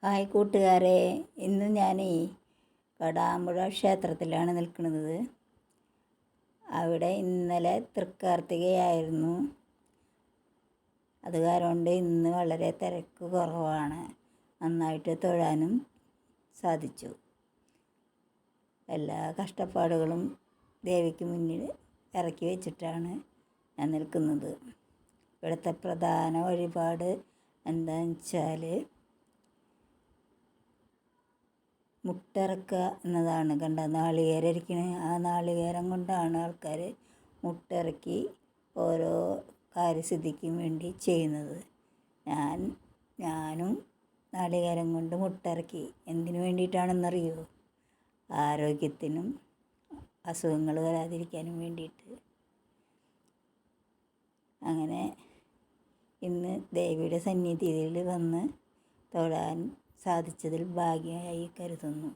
Hi കൂട്ടുകാരെ, ഇന്ന് ഞാൻ കടാമ്പുഴ ക്ഷേത്രത്തിലാണ് നിൽക്കുന്നത്. അവിടെ ഇന്നലെ തൃക്കാർത്തികയായിരുന്നു. അത് കാരണം ഇന്ന് വളരെ തിരക്ക് കുറവാണ്. നന്നായിട്ട് തൊഴാനും സാധിച്ചു. എല്ലാ കഷ്ടപ്പാടുകളും ദേവിക്ക് മുന്നിൽ ഇറക്കി വെച്ചിട്ടാണ് ഞാൻ നിൽക്കുന്നത്. ഇവിടുത്തെ പ്രധാന വഴിപാട് എന്താണെന്ന് വെച്ചാൽ മുട്ടിറക്കുക എന്നതാണ്. കണ്ട നാളികേരം ഇരിക്കണേ, ആ നാളികേരം കൊണ്ടാണ് ആൾക്കാർ മുട്ടിറക്കി ഓരോ കാര്യസിദ്ധിക്കും വേണ്ടി ചെയ്യുന്നത്. ഞാനും നാളികേരം കൊണ്ട് മുട്ടിറക്കി. എന്തിനു വേണ്ടിയിട്ടാണെന്നറിയോ? ആരോഗ്യത്തിനും അസുഖങ്ങൾ വരാതിരിക്കാനും വേണ്ടിയിട്ട്. അങ്ങനെ ഇന്ന് ദേവിയുടെ സന്നിധിയിൽ വന്ന് തൊഴാൻ സാധിച്ചതിൽ ഭാഗ്യമായി കരുതുന്നു.